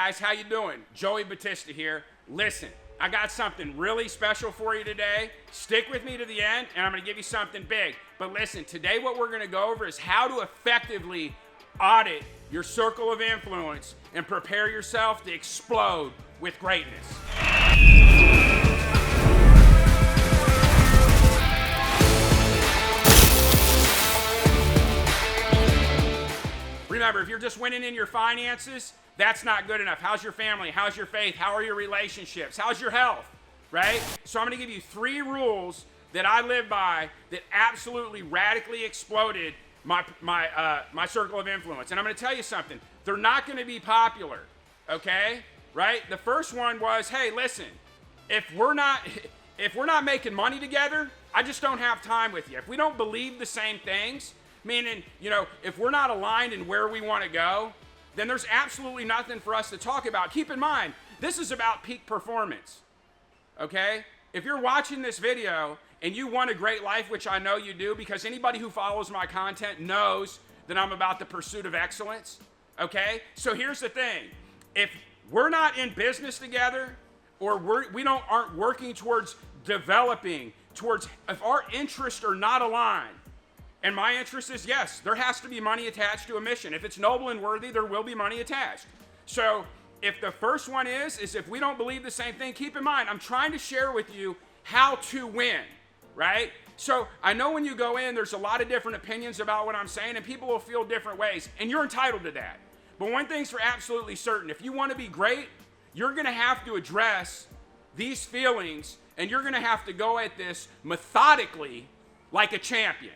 guys, how you doing? Joey Batista here. Listen, I got something really special for you today. Stick with me to the end, and I'm going to give you something big. But listen, today what we're going to go over is how to effectively audit your circle of influence and prepare yourself to explode with greatness. Remember, if you're just winning in your finances, that's not good enough. How's your family? How's your faith? How are your relationships? How's your health? Right? So I'm going to give you 3 rules that I live by that absolutely radically exploded my circle of influence. And I'm going to tell you something. They're not going to be popular. Okay? Right? The first one was, hey, listen, if we're not making money together, I just don't have time with you. If we don't believe the same things, meaning, if we're not aligned in where we want to go, then there's absolutely nothing for us to talk about. Keep in mind, this is about peak performance, okay? If you're watching this video and you want a great life, which I know you do, because anybody who follows my content knows that I'm about the pursuit of excellence, okay? So here's the thing. If we're not in business together, or we aren't working towards developing, if our interests are not aligned, and my interest is, yes, there has to be money attached to a mission. If it's noble and worthy, there will be money attached. So if the first one is if we don't believe the same thing, keep in mind, I'm trying to share with you how to win, right? So I know when you go in, there's a lot of different opinions about what I'm saying, and people will feel different ways, and you're entitled to that. But one thing's for absolutely certain. If you want to be great, you're going to have to address these feelings, and you're going to have to go at this methodically like a champion.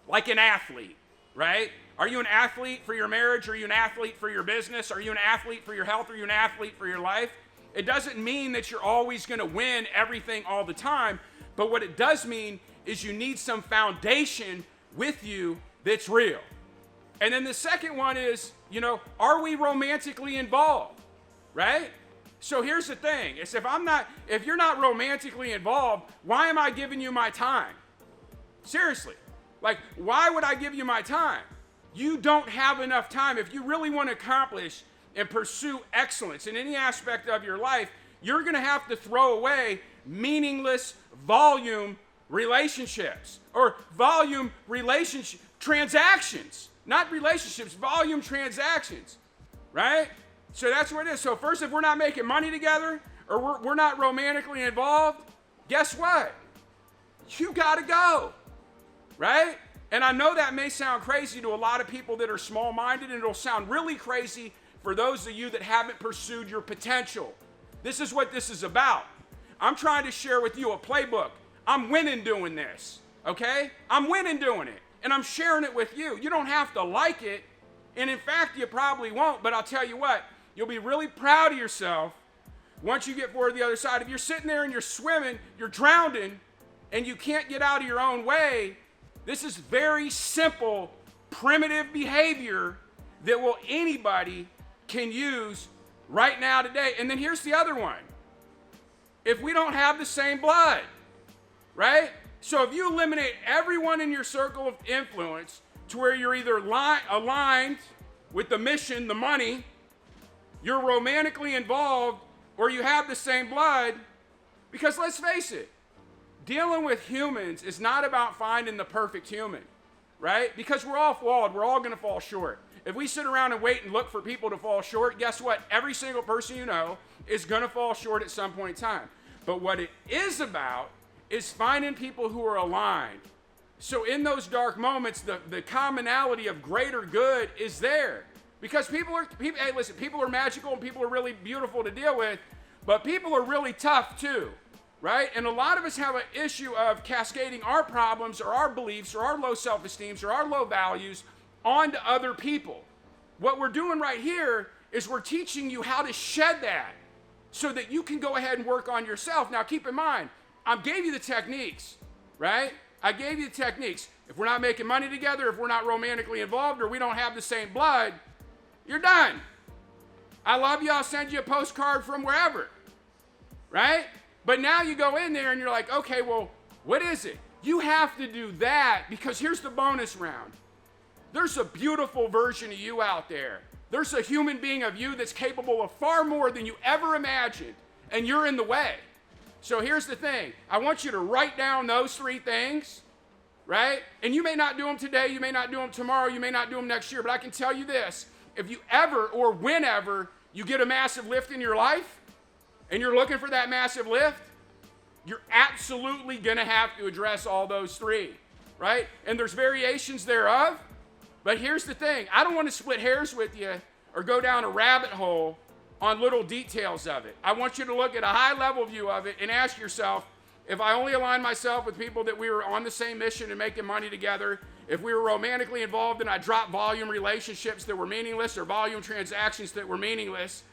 Like an athlete, right? Are you an athlete for your marriage? Are you an athlete for your business? Are you an athlete for your health? Are you an athlete for your life? It doesn't mean that you're always going to win everything all the time, but what it does mean is you need some foundation with you that's real. And then the second one is, are we romantically involved, right? So here's the thing, is if you're not romantically involved, why am I giving you my time? Seriously. Like, why would I give you my time? You don't have enough time. If you really want to accomplish and pursue excellence in any aspect of your life, you're going to have to throw away meaningless volume relationships or volume relationship transactions, not relationships, volume transactions, right? So that's what it is. So first, if we're not making money together or we're not romantically involved, guess what? You got to go. Right? And I know that may sound crazy to a lot of people that are small-minded, and it'll sound really crazy for those of you that haven't pursued your potential. This is what this is about. I'm trying to share with you a playbook. I'm winning doing this, okay? I'm winning doing it, and I'm sharing it with you. You don't have to like it, and in fact, you probably won't, but I'll tell you what, you'll be really proud of yourself once you get forward to the other side. If you're sitting there and you're swimming, you're drowning, and you can't get out of your own way, this is very simple, primitive behavior that anybody can use right now today. And then here's the other one. If we don't have the same blood, right? So if you eliminate everyone in your circle of influence to where you're either aligned with the mission, the money, you're romantically involved, or you have the same blood, because let's face it, dealing with humans is not about finding the perfect human, right? Because we're all flawed. We're all going to fall short. If we sit around and wait and look for people to fall short, guess what? Every single person you know is going to fall short at some point in time. But what it is about is finding people who are aligned. So in those dark moments, the commonality of greater good is there. Because people are magical and people are really beautiful to deal with, but people are really tough too. Right? And a lot of us have an issue of cascading our problems or our beliefs or our low self-esteem or our low values onto other people. What we're doing right here is we're teaching you how to shed that so that you can go ahead and work on yourself. Now, keep in mind, I gave you the techniques, right? I gave you the techniques. If we're not making money together, if we're not romantically involved, or we don't have the same blood, you're done. I love you. I'll send you a postcard from wherever, right? But now you go in there and you're like, okay, well, what is it? You have to do that because here's the bonus round. There's a beautiful version of you out there There's a human being of you that's capable of far more than you ever imagined, and you're in the way. So here's the thing. I want you to write down those 3 things, right? And you may not do them today, you may not do them tomorrow, you may not do them next year, but I can tell you this. If you ever or whenever you get a massive lift in your life, and you're looking for that massive lift, you're absolutely going to have to address all those 3, right? And there's variations thereof. But here's the thing. I don't want to split hairs with you or go down a rabbit hole on little details of it. I want you to look at a high-level view of it and ask yourself, if I only align myself with people that we were on the same mission and making money together, if we were romantically involved and I dropped volume relationships that were meaningless or volume transactions that were meaningless,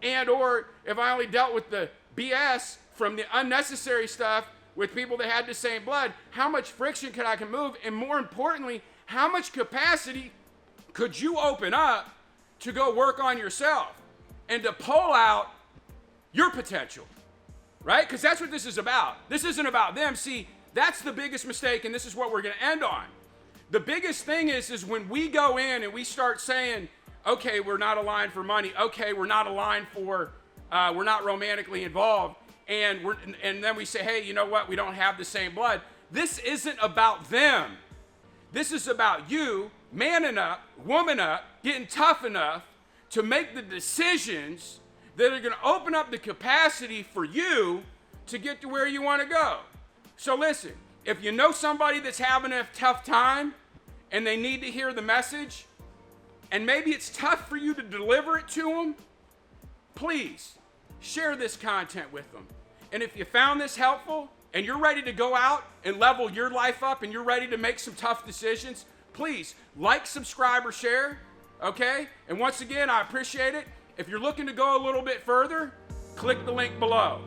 and or if I only dealt with the BS from the unnecessary stuff with people that had the same blood, how much friction could I move? And more importantly, how much capacity could you open up to go work on yourself and to pull out your potential, right? Because that's what this is about. This isn't about them. See, that's the biggest mistake, and this is what we're going to end on. The biggest thing is when we go in and we start saying, okay, we're not aligned for money. Okay, we're not aligned for, we're not romantically involved. And then we say, hey, you know what? We don't have the same blood. This isn't about them. This is about you manning up, woman up, getting tough enough to make the decisions that are going to open up the capacity for you to get to where you want to go. So listen, if you know somebody that's having a tough time and they need to hear the message, and maybe it's tough for you to deliver it to them, please share this content with them. And if you found this helpful and you're ready to go out and level your life up and you're ready to make some tough decisions, please like, subscribe, or share, okay? And once again, I appreciate it. If you're looking to go a little bit further, click the link below.